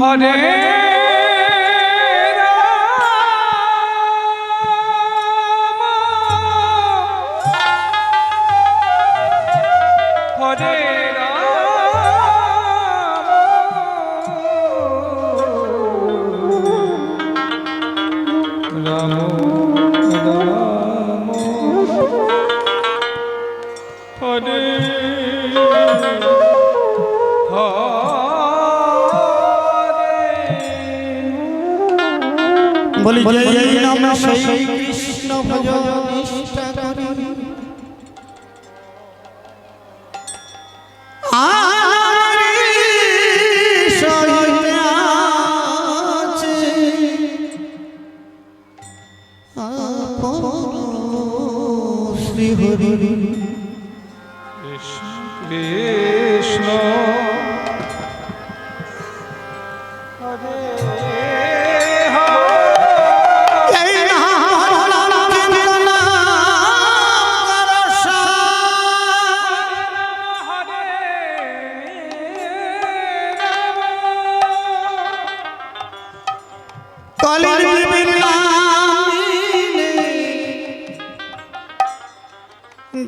হরে হরে রাম রাম হরে বলি জয় নাম সেই কৃষ্ণ ভজ নিষ্ঠা করি শ্রী হরি কৃষ্ণ হরে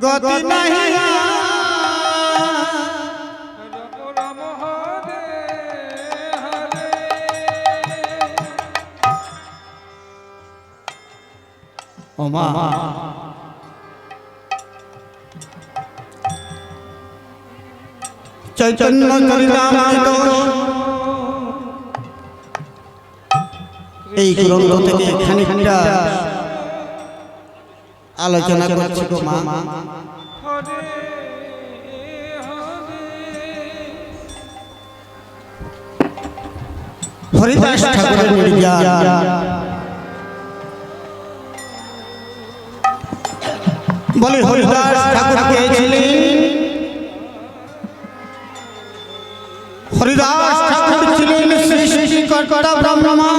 গতি নাহি রাম হরে হরে ওমা চৈতন্য চরিতামৃত এই গ্রন্থ থেকে খানিকটা আলোচনা করছি গো মা। হরে হরিদাস ঠাকুরের নির্যান বলে হরিদাস ঠাকুর কে ছিলেন? হরিদাস ঠাকুর ছিলেন সৃষ্টিকর্তা ব্রহ্মা।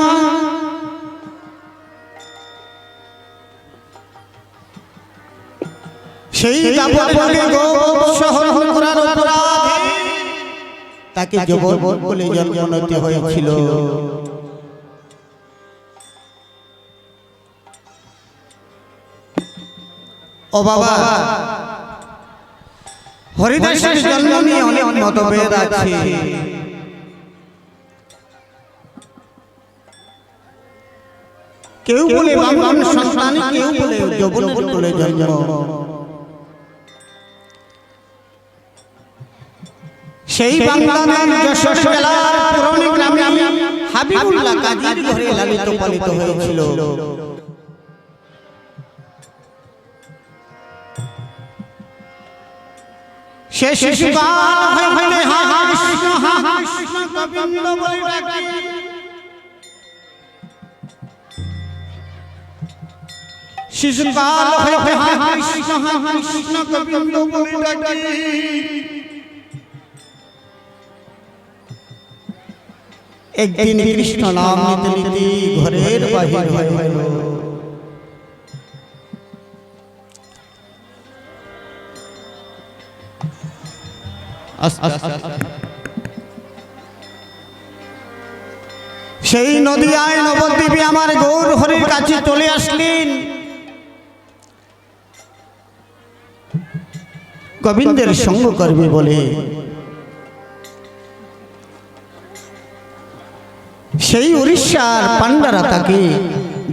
সেই দাপটকে শহর করার অপরাধে তাকে যবন বলে জন্মোন্নতি হয়েছিল। ও বাবা, হরিদাসের জন্ম নিয়ে অনেক মতভেদ আছে। কেউ বলে ব্রাহ্মণ সন্তান, কেউ বলে যবনের কোলে জন্ম। সেই বাংলার যশোর জেলার পুরনো গ্রামে হাবিবুল্লাহ কাজীর ঘরে লালিত পালিত হয়েছিল। সে শিশুকাল হইতে হা কৃষ্ণ গোবিন্দ বলে ডাকে। শিশুকাল হইতে হা কৃষ্ণ গোবিন্দ বলে ডাকে। একদিন কৃষ্ণ নাম নিতে নিতে ঘরের বাহির হয়ে গেল। সেই নদিয়ায় নবদ্বীপে আমার গৌর হরির কাছে চলে আসলেন। গোবিন্দের সঙ্গ করবে বলে সেই উড়িষ্যার পান্ডারা তাকে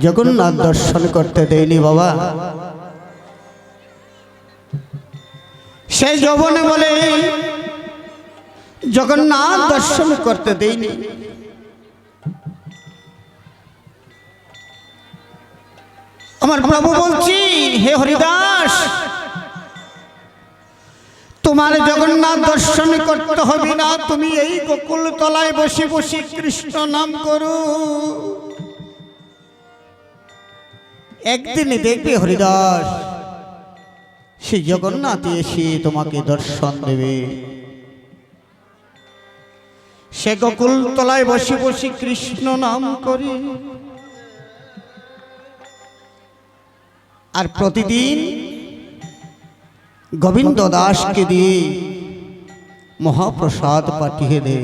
জগন্নাথ দর্শন করতে দেয়নি বাবা। সেই যৌবনে বলে জগন্নাথ দর্শন করতে দেয়নি। আমার প্রভু বলছি, হে হরিদাস, তোমার জগন্নাথ দর্শন করতে হবে না, তুমি এই গোকুল তলায় বসে বসে কৃষ্ণ নাম করো। একদিন দেখবে হরিদাস, সে জগন্নাথ এসে তোমাকে দর্শন দেবে। সে গোকুল তলায় বসে বসে কৃষ্ণ নাম করে আর প্রতিদিন গোবিন্দ দাসকে দিয়ে মহাপ্রসাদ পাঠিয়ে দে।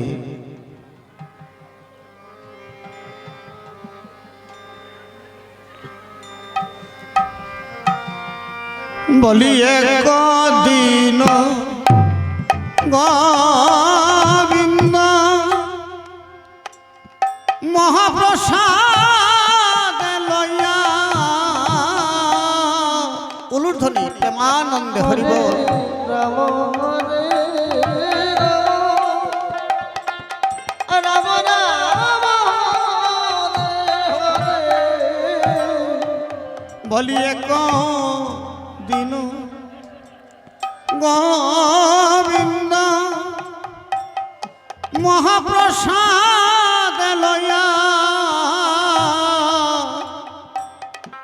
বলি একদিন গোবিন্দ মহাপ্রসাদ লইয়া উলুধ্বনি প্রেমানন্দে হরিব রাম হরে রাম রাম হরে বলি এক দিন গোবিন্দ মহাপ্রসাদ লয়া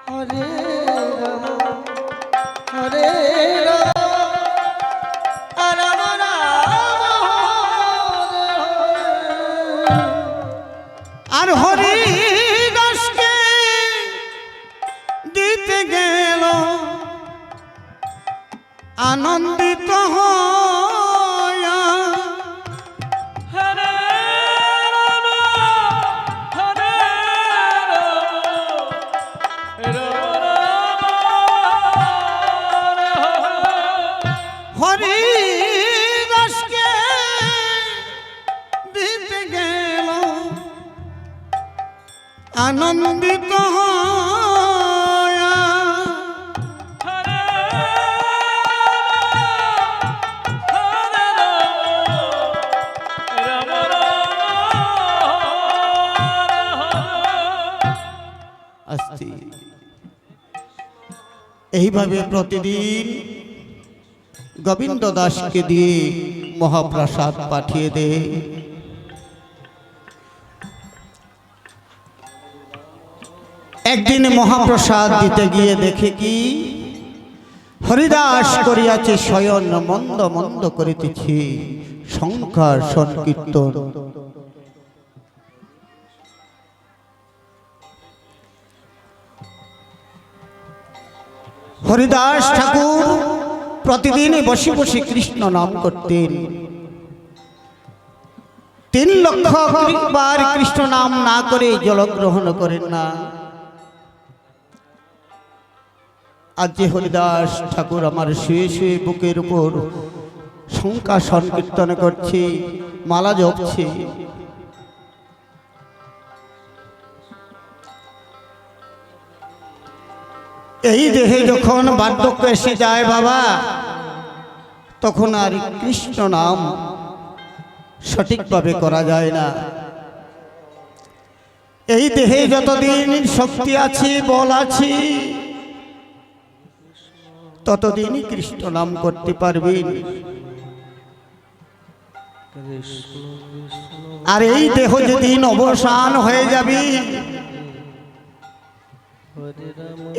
হরে রাম হরে রাম রাম রাম হরে আর হরি দাসকে দিতে গেল আনন্দিত হয়া হরে রাম হরে রাম রাম রাম হরি দাসকে দিতে গেল আনন্দিত হয়া হরে হরে রাম রাম আসছি এইভাবে প্রতিদিন গোবিন্দ দাসকে দিয়ে মহাপ্রসাদ পাঠিয়ে দে। একদিন মহাপ্রসাদ দিতে গিয়ে দেখে কি হরিদাস করিয়াছে শয়ন মন্দ মন্দ করিতেছি সংখ্যার সংকীর্তন। হরিদাস ঠাকুর প্রতিদিন বসে বসে কৃষ্ণ নাম করতেন। 3 লক্ষ বার কৃষ্ণ নাম না করে জলগ্রহণ করেন না। আজ যে হরিদাস ঠাকুর আমার শুয়ে শুয়ে বুকের উপর শঙ্কা সংকীর্তন করছে, মালা জপছে, এই দেহে যখন বার্ধক্য এসে যায় বাবা, তখন আর কৃষ্ণ নাম সঠিকভাবে করা যায় না। এই দেহে যতদিন শক্তি আছে, বল আছে, ততদিনই কৃষ্ণ নাম করতে পারবেন। আর এই দেহ যেদিন অবসান হয়ে যাবে,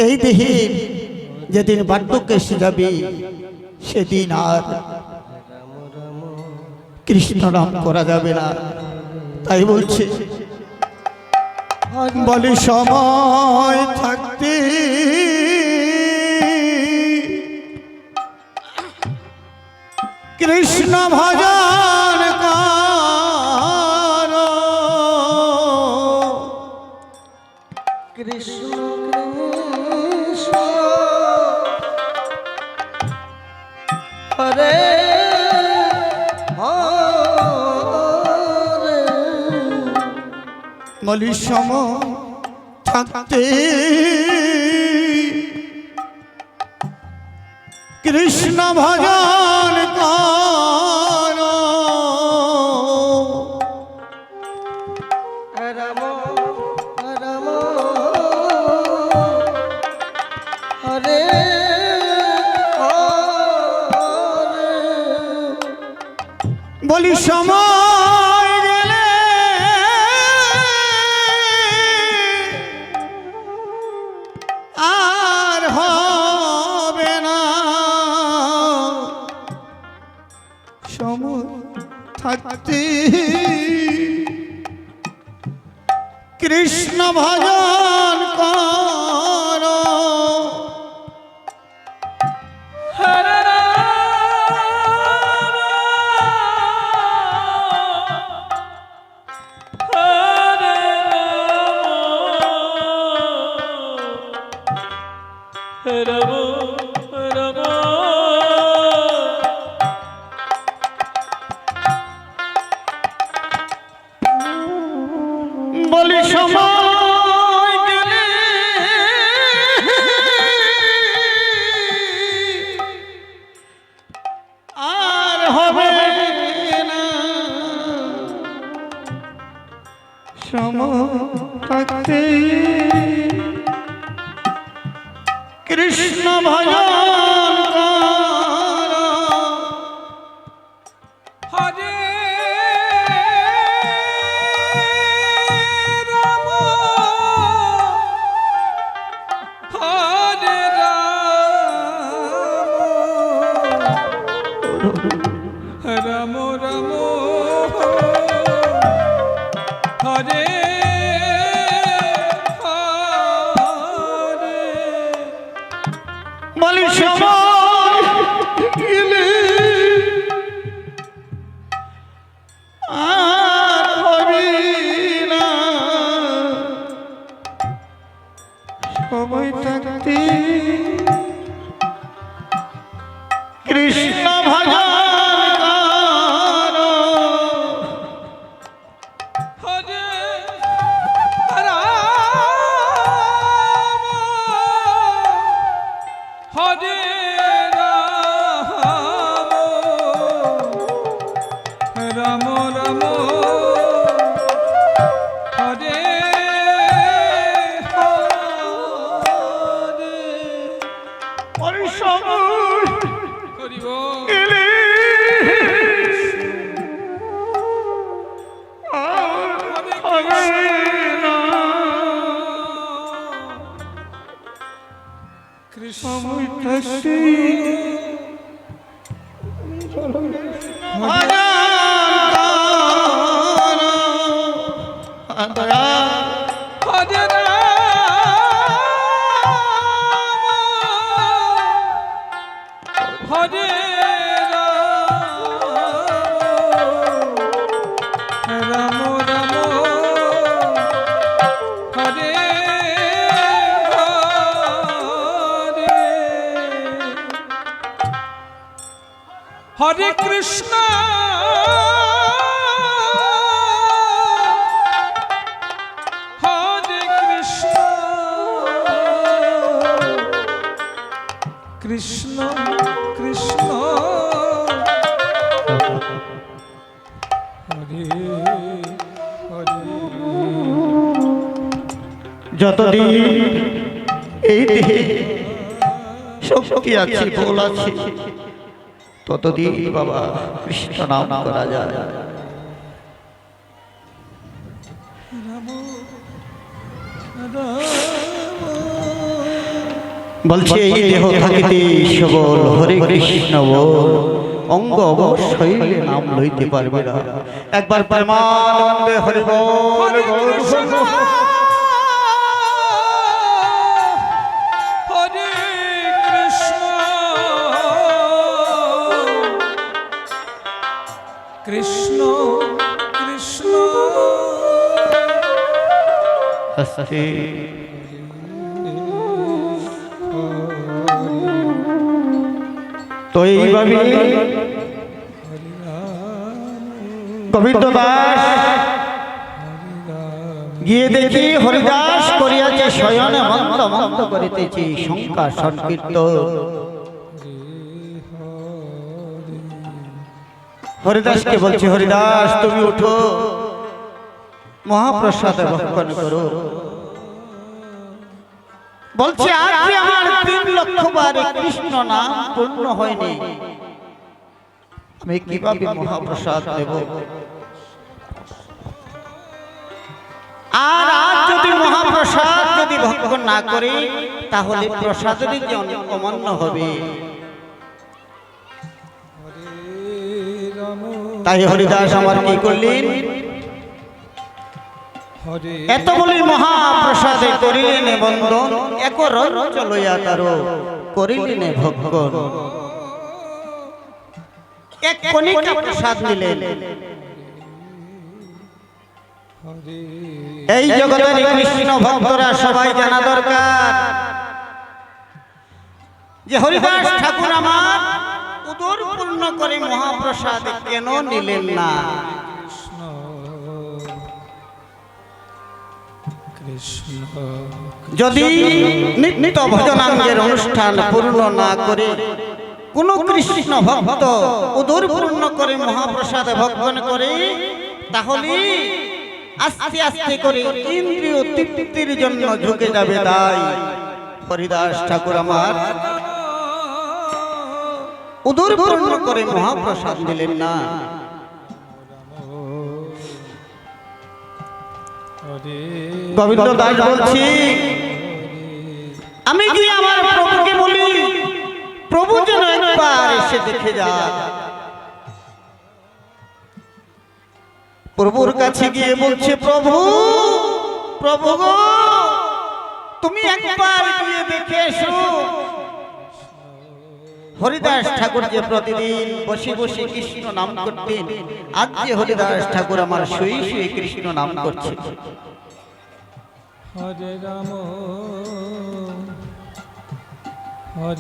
এই দেহে যেদিন বার্ধক্য এসে যাবে, সেদিন আর কৃষ্ণ নাম করা যাবে না। তাই বলছে, বলি সময় থাকতে কৃষ্ণ ভজন কর। কৃষ্ণ কৃষ্ণ হরে হরে বলি সময় থাকতে কৃষ্ণ ভজন কর। রাম রাম হরে হরে বলি সময় গেলে আর হবে না, সময় থাকতে কৃষ্ণ ভজন কর। হরে রাম থাকতে কৃষ্ণ ভজন কর। হরে রাম হরে রাম রাম রাম হরে হরে বলি সময় গেলে আর হবে না, সময় থাকতে কৃষ্ণ ভজন কর। হরে রাম হরে রাম রাম রাম হরে হরে বলি সময় হরি বল গেলে আর হবে না, কৃষ্ণ সময় থাকতে ভজন কর। দয়া হরে রাম হরে রাম রাম হরে হরে হরে কৃষ্ণ হরে কৃষ্ণ কৃষ্ণ কৃষ্ণ হরে হরে যতদিন এই দেহে শক্তি আছে, বল আছে, ততদিন বাবা কৃষ্ণ নাম করা যায়। বলছে এই দেহ থাকিতে সবল হরে কৃষ্ণ বল, অঙ্গ অবশ্যই নাম লইতে পারবে না। একবার প্রেমানন্দে হরি বল বল বল। হরে কৃষ্ণ কৃষ্ণ কৃষ্ণ হস্তে তো এইভাবে গোবিন্দ দাস গিয়ে দেখি হরিদাস করিয়াছে শয়নে মন্দ মন্দ করিতেছি শঙ্কা সংকীর্ত। হরিদাসকে বলছে, হরিদাস তুমি উঠো, মহাপ্রসাদ ভক্ষণ করো। বলছে আজকে আমার 3 লক্ষ বার কৃষ্ণ নাম পূর্ণ হয়নি, আমি কিভাবে মহাপ্রসাদ দেব? আর আজ যদি মহাপ্রসাদ যদি ভক্ষণ না করি তাহলে প্রসাদেরই যে অমান্য হবে। তাই হরিদাস আমার কি করলেন, এত বলি মহাপ্রসাদে করিলেন বন্দন, এক রঞ্চ লইয়া তারো করিলেন ভক্ষণ। এক কণিকা প্রসাদ নিলেন। এই জগতের কৃষ্ণ ভক্তরা সবাই জানা দরকার যে হরিদাস ঠাকুর আমার উদর পূর্ণ করে মহাপ্রসাদ কেন নিলেন না? যদি নিত্য ভজনাঙ্গের অনুষ্ঠান পূর্ণ না করে কোন কৃষ্ণ ভক্ত উদর পূর্ণ করে মহাপ্রসাদ ভক্ষণ করে, তাহলে আস্তে আস্তে করে ইন্দ্রিয় তৃপ্তির জন্য ঝুঁকে যাবে। তাই হরিদাস ঠাকুর আমার উদর পূর্ণ করে মহাপ্রসাদ দিলেন না। হরে গোবিন্দ দাস বলছি, আমি কি আমার প্রভুকে বলি, প্রভু যেন একবার এসে দেখে যায়। প্রভুর কাছে গিয়ে বলছে, প্রভু প্রভু গো, তুমি একবার গিয়ে দেখে এসো। হরিদাস ঠাকুর যে প্রতিদিন বসে বসে কৃষ্ণ নাম করতেন, আজ যে হরিদাস ঠাকুর আমার শুয়ে শুয়ে কৃষ্ণ নাম করছে। হরে রাম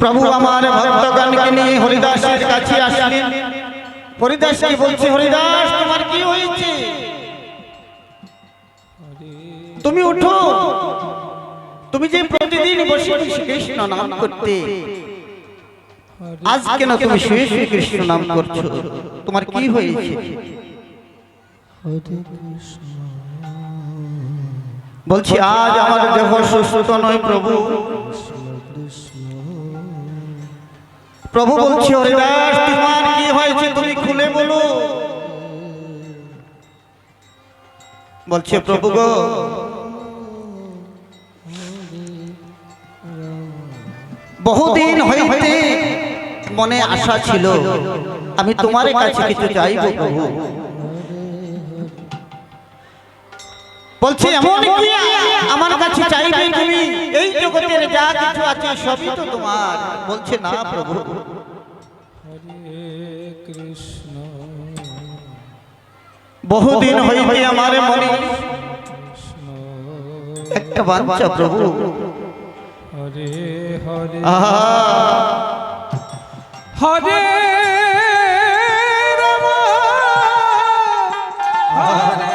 প্রভু আমার ভক্তগণকে নিয়ে হরিদাসের কাছে আসলেন। হরিদাসকে বলছে, হরিদাস তোমার কি হয়েছে? তুমি উঠো, তুমি যে প্রতিদিন বসে বসে কৃষ্ণ নাম করতে, আজ কেন তুমি শুয়ে শুয়ে কৃষ্ণ নাম করছো? তোমার কি হয়েছে? বলছি, আজ আমার দেহ সুস্থ নয় প্রভু। প্রভু বলছে, হরিদাস তোমার কি হয়েছে তুমি খুলে বলো। বলছে, প্রভু গো, বহুদিন হইতে মনে আশা ছিল আমি তোমার কাছে কিছু চাইব প্রভু। বলছে, এমন কি আমার কাছে চাইবে তুমি? এই জগতের যা কিছু আছে সবই তো তোমার। বলছে, না প্রভু, হরে কৃষ্ণ বহুদিন হইতে আমার মনে একটা বাঞ্ছা প্রভু। হরে হরে আহা, হরে রাম হরে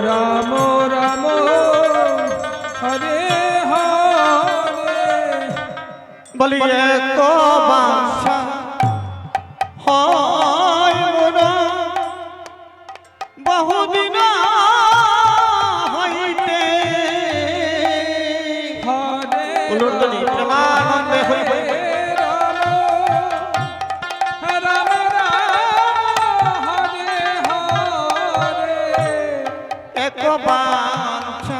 রাম রাম হরে হরে। বলি এক বাঞ্ছা হয় মোর বহুদিন হইতে। হরে উলুধ্বনি প্রেমানন্দে হরি হরি। রাম রাম হরে হরে। এক বাঞ্ছা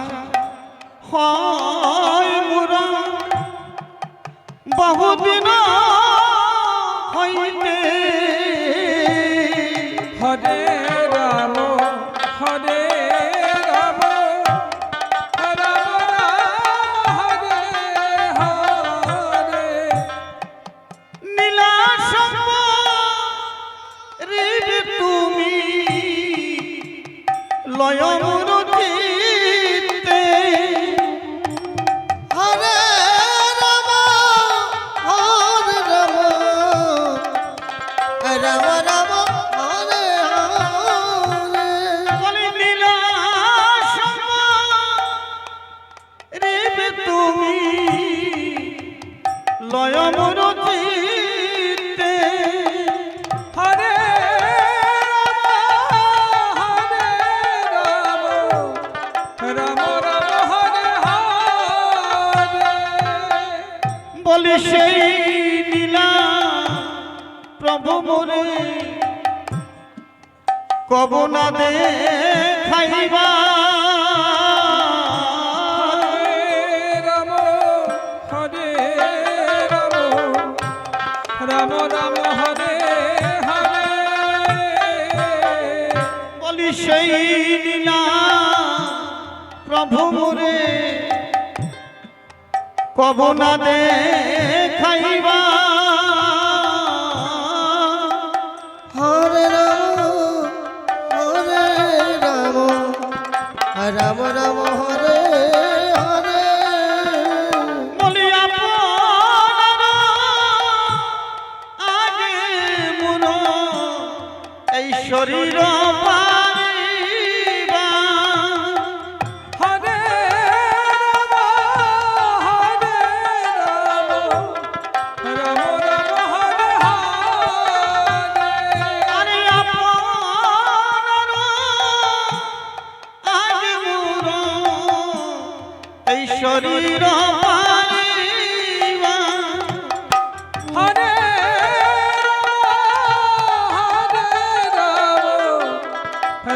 হয় মোর বহুদিন হইতে। হরে রাম হরে রাম রাম রাম হরে হরে। নীলাশঙ্গ রে তুমি লয় মোর চিত্তে। হরে রাম হরে রাম রাম রাম হরে হরে। বলে নীলাশঙ্গ রে তুমি লয় মোর চিত্তে। হরে রাম রাম রাম হরে হরে। বলি সেই নীলা প্রভু মোরে কব না দেখাইবা। রাম হরে রাম রাম রাম হরে হরে। বলি সেই নীলা প্রভু মোরে কব না দেখাইবা। হরে রাম রাম রাম হরে হরে। বলি আপনার আগে মোর এই শরীর পারিবা। হরে রাম রাম রাম হরে হরে। আরে আপনার শরীর পাইবা। হরে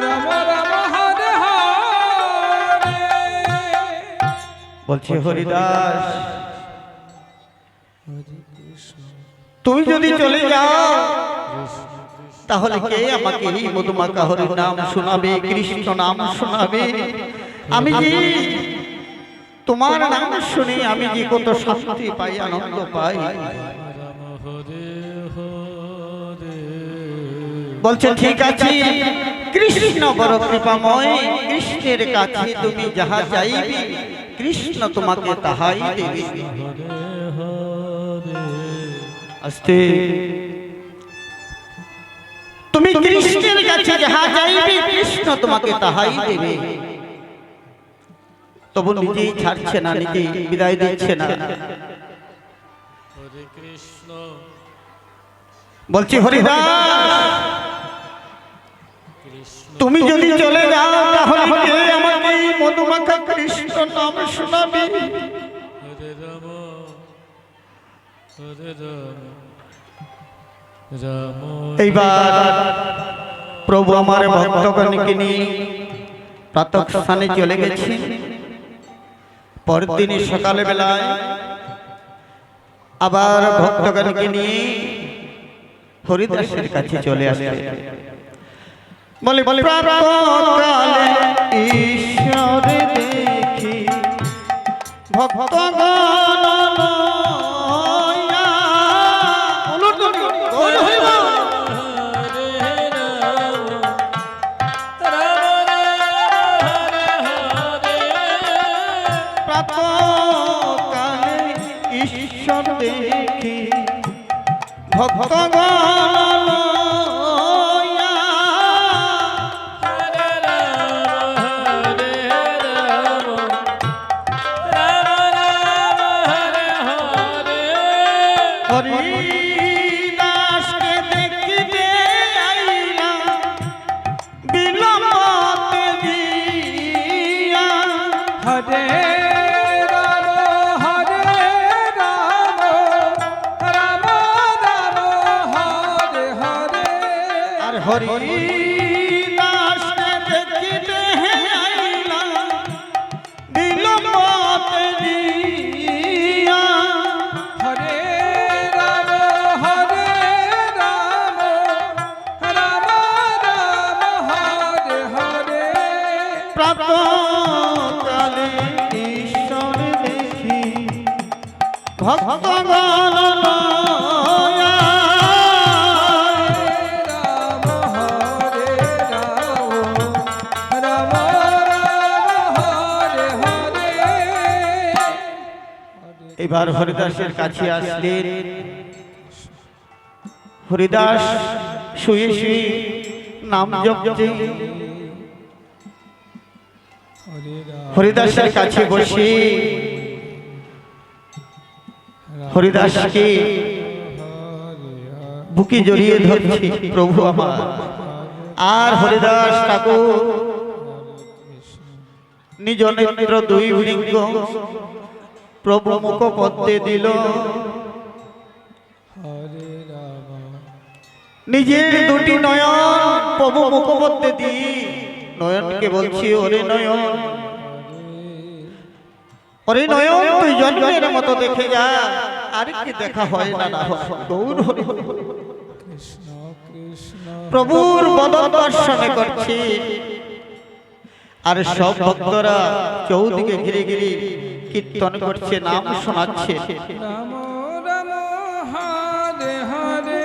রাম রাম হরে হরে। বলছে হরিদাস, তুমি যদি চলে যাও তাহলে কে আমাকে এই মধুমাখা হরির নাম শোনাবে, কৃষ্ণ নাম শোনাবে? আমি যে তোমার নাম শুনে আমি যে কত শান্তি পাই, আনন্দ পাই। বলছে ঠিক আছে, কৃষ্ণ বড় কৃপাময়, কৃষ্ণের কাছে তুমি যাহা চাইবে কৃষ্ণ তোমাকে তাহাই দেবে। আস্তে, তুমি কৃষ্ণের কাছে যাহা চাইবে কৃষ্ণ তোমাকে তাহাই দেবে। তবু নিজেই ছাড়ছে না, নিজেই বিদায় দিচ্ছে না। বলছি হরিদাস, তুমি যদি চলে যাও তাহলে কে আমাকে এই মধুমাখা কৃষ্ণ নাম শোনাবে? এইবার প্রভু আমার ভক্তগণকে নিয়ে প্রাতঃ স্থানে চলে গেছি। পরের দিনই সকালে বেলায় আবার ভক্তগণকে নিয়ে হরিদাসের কাছে চলে আসে। বলে প্রাতঃকালে ঈশ্বর দেখি ভক্তগণ দেখি ভক্তগণ হরিদাসকে দেখিতে আইলা বিলম্বতে দিয়া। হরে রাম রাম রাম হরে হরে। আর হরিদাসকে দেখিতে আইলা বিলম্বতে দিয়া। হরে রাম রাম রাম হরে হরে। প্রাতঃকালে ঈশ্বর দেখি ভক্তগণ এবার হরিদাসের কাছে আসলেন। হরিদাস শুয়ে শুয়ে নাম জপছে। হরিদাসের কাছে বসে হরিদাসকে বুকে জড়িয়ে ধরছে প্রভু আমার। আর হরিদাস ঠাকুর নিজ নেত্র দুই বৃঙ্গ প্রভু মুখ পদ্মে দিল। নিজের দুটি নয়ন প্রভু মুখ পদ্মে দি নয়নকে বলছি, ওরে নয়ন, ওরে নয়ন, তুই জন্মের মতো দেখে যা, আর কি দেখা হয় না না হয়। গৌর হরি প্রভুর বদন দর্শনে করছি। আর সব ভক্তরা চৌদিকে ঘিরে ঘিরে কীর্তন করছে, নাম শোনাচ্ছে। রাম রাম হরে হরে।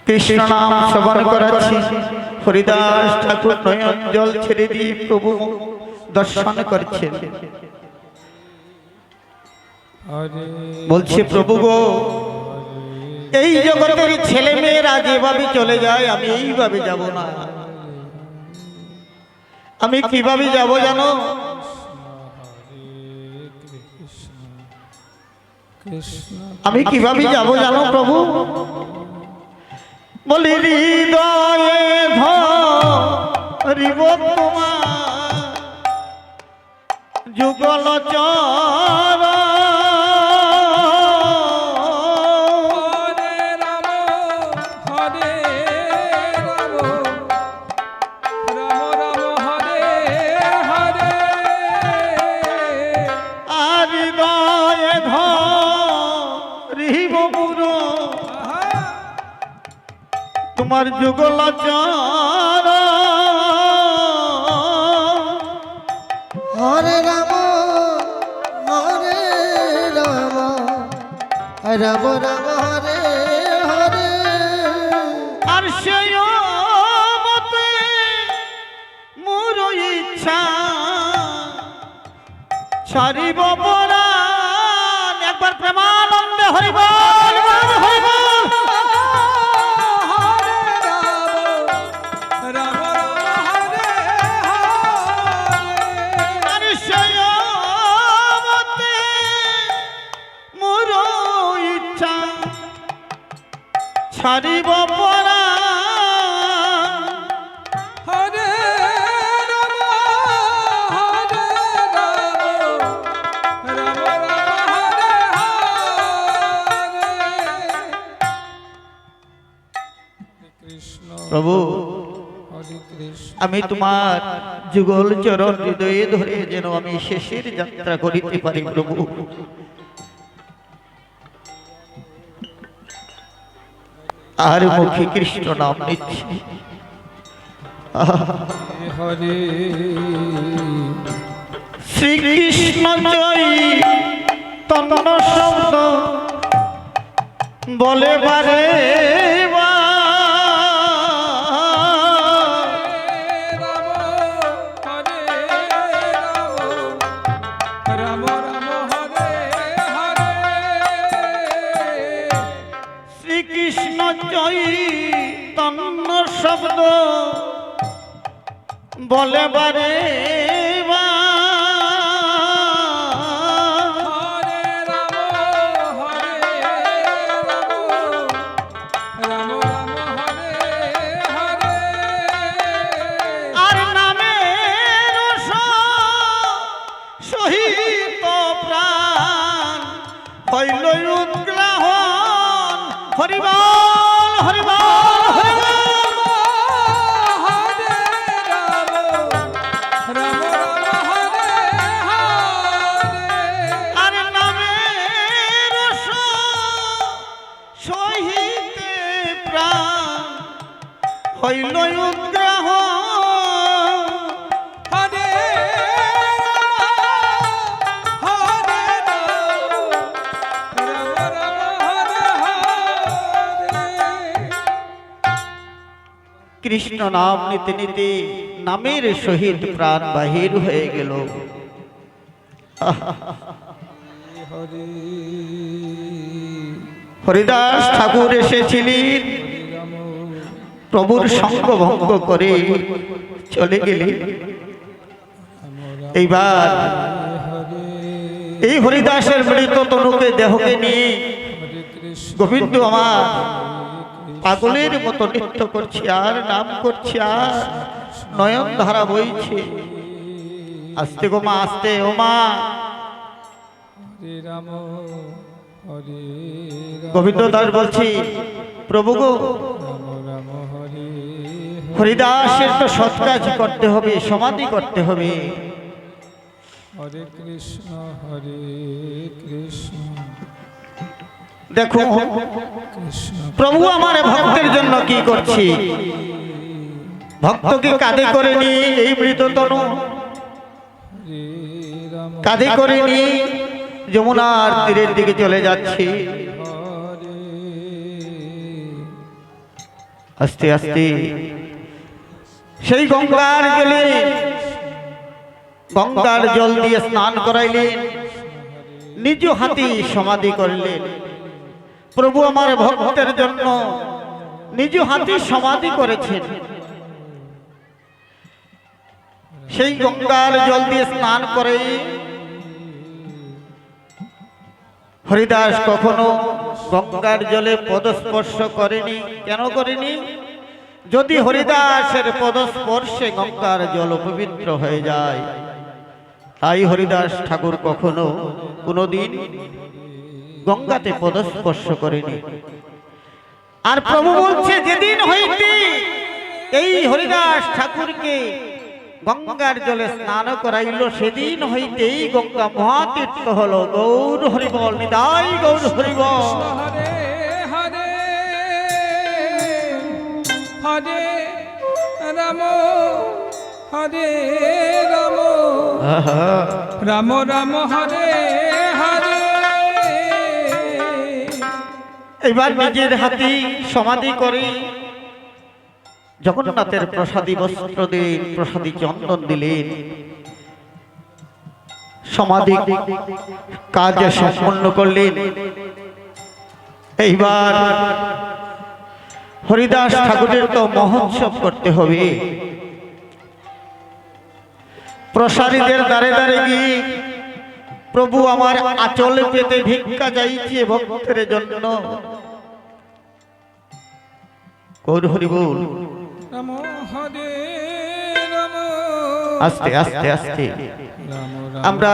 কৃষ্ণ নাম শ্রবণ করাচ্ছি। হরিদাস ঠাকুর নয়ন জল ছেড়ে দিয়ে প্রভু দর্শন করছেন। বলছে প্রভু গো, এই জগতের ছেলে মেয়েরা যেভাবে চলে যায় আমি এইভাবে যাব না। আমি কিভাবে যাব জানো? আমি কিভাবে যাব জানো প্রভু? বলি হৃদয়ে হরিব তোমার যুগল চর হরে রাম হরে রাম রাম রাম হরে হরে আর হৃদয়ে ধরিব পুরো তোমার যুগল চর হরে রাম রাম রাম হরে হরে আর সেই মতে মোর ইচ্ছা ছাড়িব পরাণ একবার প্রেমানন্দে হরিবল হরিবল হরে রাম রাম রাম হরে হরে আর সেই মতে মোর ইচ্ছা ছাড়িব পরাণ হরে রাম হরে রাম রাম রাম হরে হরে কৃষ্ণ প্রভু হরে কৃষ্ণ আমি তোমার যুগল চরণ হৃদয়ে ধরে যেন আমি শেষের যাত্রা করিতে পারি প্রভু আর মুখে কৃষ্ণ নাম নিচ্ছি হরে শ্রীকৃষ্ণ জয় তন্ন শব্দ বলে বারে রাম রাম হরে হরে শ্রীকৃষ্ণ জয় তন্ন শব্দ বলে বারে হরে রাম হরে রাম রাম রাম হরে হরে আর নামের সহিত প্রাণ হইল উদ্গ্রহণ হরিবল হরিবল হরিবল হরে রাম রাম রাম হরে হরে আর নামের সহিতে প্রাণ হইল উদ্গ্রহণ হরে হরে রাম রাম হরে হরে কৃষ্ণ নাম নিতে নিতে নামের সহিত প্রাণ বাহির হয়ে গেল হরে হরিদাস ঠাকুর এসেছিলেন রাম প্রভুর সঙ্গ ভঙ্গ করে চলে গেলেন এইবার হরে এই হরিদাসের মৃত তনুকে দেহকে নিয়ে হরে কৃষ্ণ গোবিন্দ আমার পাগলের মতো নৃত্য করছে আর নাম করছে আর নয়ন ধারা বইছে আস্তে গো মা আস্তে ও মা হরে রাম হরে গোবিন্দ দাস বলছি প্রভু গো রাম রাম হরে হরিদাসের তো সৎ কাজ করতে হবে সমাধি করতে হবে হরে কৃষ্ণ হরে কৃষ্ণ দেখো কৃষ্ণ প্রভু আমার ভক্তের জন্য কি করছি ভক্তকে কাঁধে করে নিয়ে এই মৃত তনু হরে রাম কাঁধে করে নিয়ে যমুনার তীরের দিকে চলে যাচ্ছি হরে আস্তে আস্তে সেই গঙ্গার জলে গঙ্গার জল দিয়ে স্নান করাইলেন নিজ হাতে সমাধি করলেন প্রভু আমার ভক্তের জন্য নিজ হাতে সমাধি করেছেন সেই গঙ্গার জল দিয়ে স্নান করে হরিদাস কখনো গঙ্গার জলে পদস্পর্শ করেনি কেন করেনি যদি হরিদাসের পদস্পর্শে গঙ্গার জল পবিত্র হয়ে যায়, তাই হরিদাস ঠাকুর কখনো কোনোদিন গঙ্গাতে পদস্পর্শ করেনি। আর প্রভু বলছে, যেদিন হইতে এই হরিদাস ঠাকুরকে গঙ্গার জলে স্নান করাইল, সেদিন হইতেই গঙ্গা মহাতীর্থ হলো। গৌর হরিবল, নিতাই গৌর হরিবল। হরে হরে হরে রাম হরে রাম রাম রাম হরে হরে। এবার নিজের হাতে সমাধি করে জগন্নাথের প্রসাদী বস্ত্র দিলেন, প্রসাদী চন্দন দিলেন, সমাধি কাজ সম্পন্ন করলেন। এইবার হরিদাস ঠাকুরের তো মহোৎসব করতে হবে। প্রসারীদের দ্বারে দ্বারে গিয়ে, প্রভু আমার আঁচল পেতে ভিক্ষা চাইছে ভক্তের জন্য। গৌর হরি বল। রাম হরে রাম আস্তে আস্তে আস্তে। রাম আমরা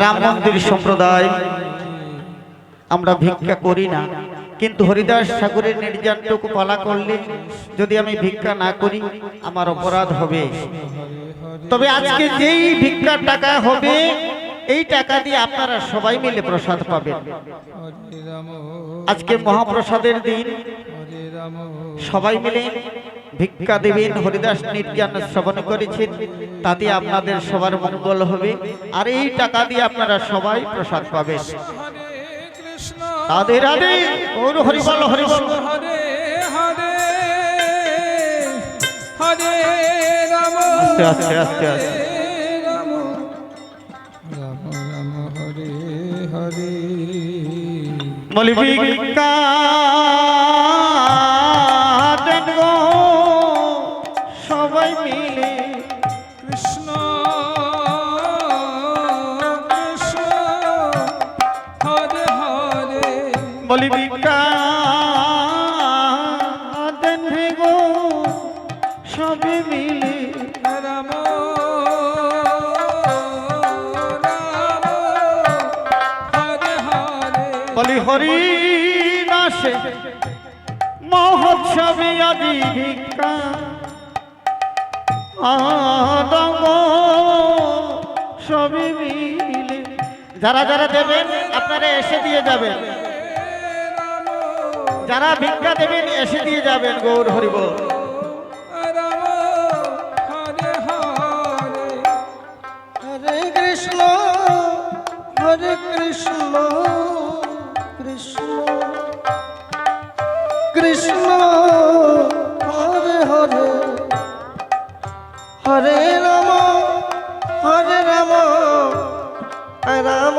রাম মন্দির সম্প্রদায়, আমরা ভিক্ষা করি না, কিন্তু হরিদাস ঠাকুরের নির্যাতনটুকু পালা করলে যদি আমি ভিক্ষা না করি আমার অপরাধ হবে। তবে আজকে যেই ভিক্ষার টাকা হবে, এই টাকা দিয়ে আপনারা সবাই মিলে প্রসাদ পাবেন। হরে রাম আজকে মহাপ্রসাদের দিন, হরে রাম সবাই মিলে ভিক্ষা দেবেন। হরিদাস নির্যাতন শ্রবণ করেছেন, তাতে আপনাদের সবার মঙ্গল হবে। আর এই টাকা দিয়ে আপনারা সবাই প্রসাদ পাবেন। হরে কৃষ্ণ রাধে রাধে। গৌর হরিবল, হরিবল। হরে হরে হরে রাম আস্তে আস্তে আস্তে আস্তে। রাম রাম রাম হরে হরে। বলি ভিক্ষা দেন গো সবাই মিলে। কৃষ্ণ কৃষ্ণ হরে হরে। বলি ভিক্ষা দেন গো সবাই মিলে। রাম রাম হরে হরে। বলি হরি দাসে মহোৎসবে আদি ভিক্ষা আদম সবই মিলে। যারা যারা দেবেন আপনারা এসে দিয়ে যাবেন, যারা ভিক্ষা দেবেন এসে দিয়ে যাবেন। গৌর হরিবল। রাম হরে হরে। হরে কৃষ্ণ হরে কৃষ্ণ কৃষ্ণ কৃষ্ণ হরে হরে হরে রাম হরে রাম রাম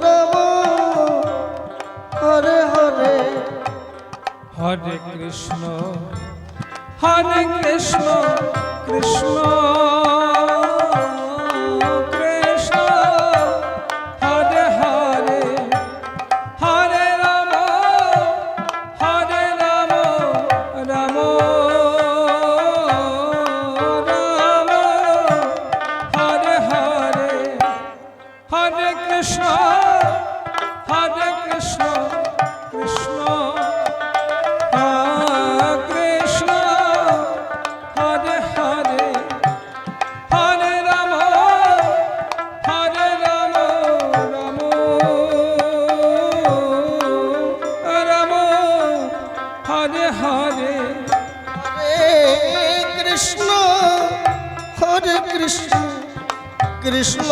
রাম হরে হরে হরে কৃষ্ণ হরে কৃষ্ণ কৃষ্ণ কৃষ্ণ হরে হরে। হরে রাম রাম রাম হরে হরে। হরে কৃষ্ণ কৃষ্ণ কৃষ্ণ কৃষ্ণ হরে হরে। হরে রাম রাম রাম হরে হরে। হরে কৃষ্ণ হরে কৃষ্ণ কৃষ্ণ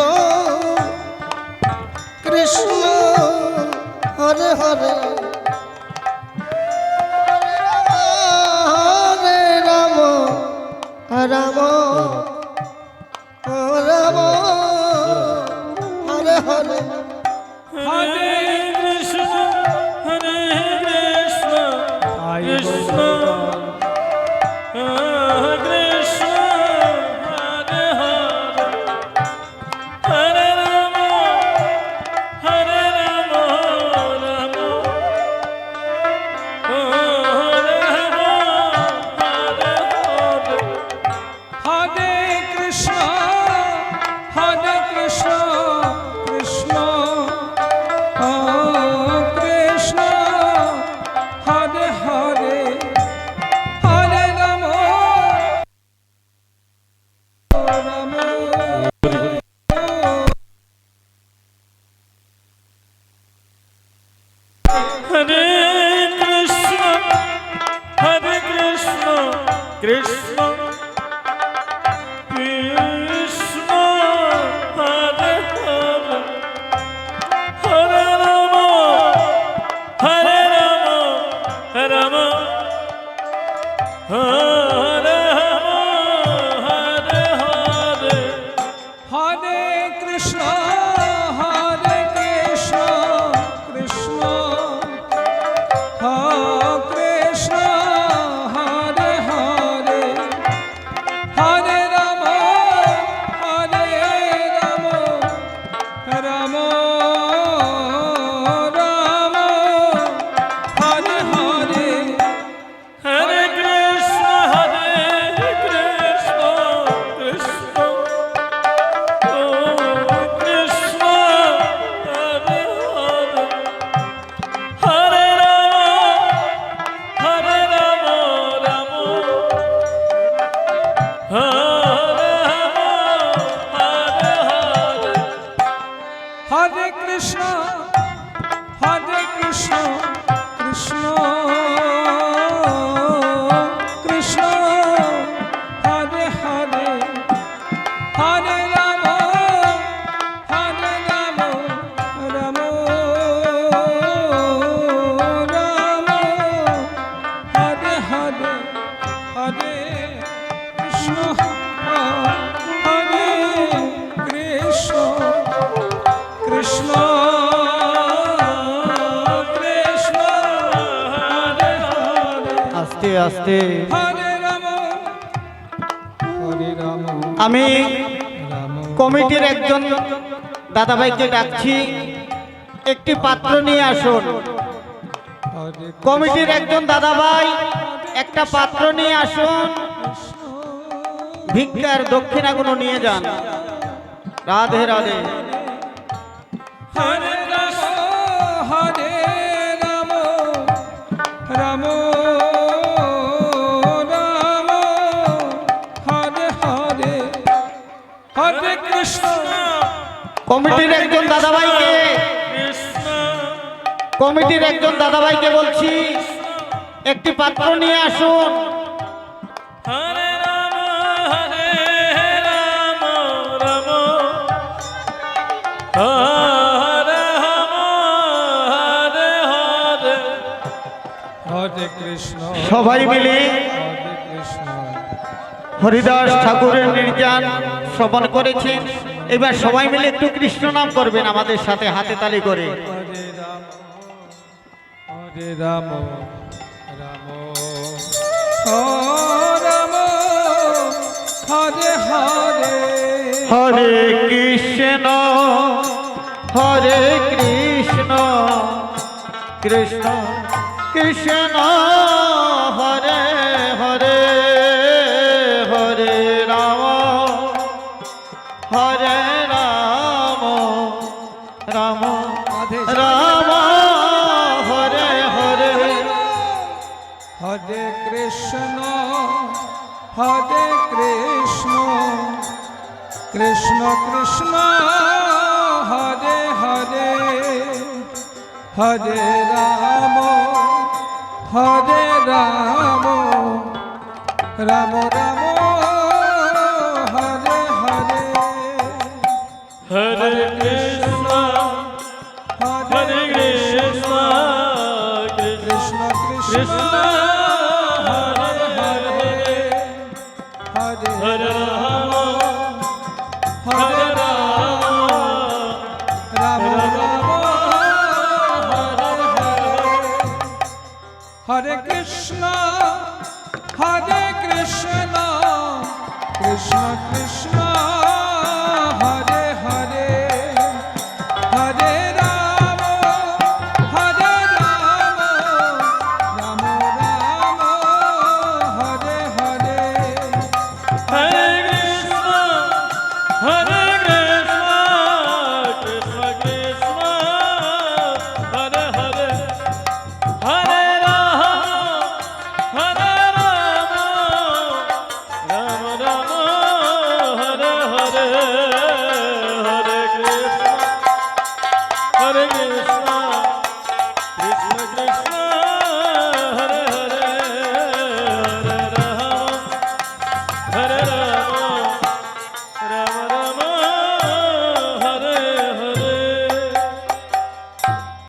কৃষ্ণ হরে হরে হরে রাম রাম রাম হরে হরে হরে কৃষ্ণ কৃষ্ণ কৃষ্ণ কৃষ্ণ হরে হরে। হরে রাম রাম রাম কৃষ্ণ কৃষ্ণ হরে হরে হরে রাম হরে রাম রাম হরে হরে হরে হরে কৃষ্ণ হরে কৃষ্ণ কৃষ্ণ কৃষ্ণ হরে হরে হরে রাম রাম রাম হরে হরে হরে কৃষ্ণ কৃষ্ণ কৃষ্ণ হরে হরে হরে রাম রাম হরে হরে হরে কৃষ্ণ কৃষ্ণ কৃষ্ণ হরে হরে হরে রাম রাম রাম হরে হরে হরে কৃষ্ণ হরে কৃষ্ণ কৃষ্ণ কৃষ্ণ হরে হরে আস্তে আস্তে হরে রাম আমি রাম কমিটির একজন দাদাভাইকে ডাকছি, একটি পাত্র নিয়ে আসুন। হরে কমিটির একজন দাদাভাই একটা পাত্র নিয়ে আসুন, ভিক্ষার দক্ষিণাগুলো নিয়ে যান। রাধে রাধে। হরে রাম হরে রাম রাম রাম হরে হরে হরে কৃষ্ণ কমিটির একজন দাদাভাইকে বলছি একটি পাত্র নিয়ে আসুন। হরে রাম রাম হরে হরে হরে কৃষ্ণ সবাই মিলে হরে কৃষ্ণ হরিদাস ঠাকুরের নির্যান শ্রবণ করেছেন। এবার সবাই মিলে একটু কৃষ্ণ নাম করবেন আমাদের সাথে হাতে তালি করে। হরে রাম রাম রাম হরে হরে হরে কৃষ্ণ কৃষ্ণ কৃষ্ণ হরে হরে হরে রাম রাম রাম হরে হরে হরে কৃষ্ণ কৃষ্ণ কৃষ্ণ হরে হরে হরে রাম রাম রাম হরে হরে হরে কৃষ্ণ হরে কৃষ্ণ কৃষ্ণ কৃষ্ণ হরে হরে হরে হরে রাম হরে রাম রাম হরে হরে হরে কৃষ্ণ কৃষ্ণ কৃষ্ণ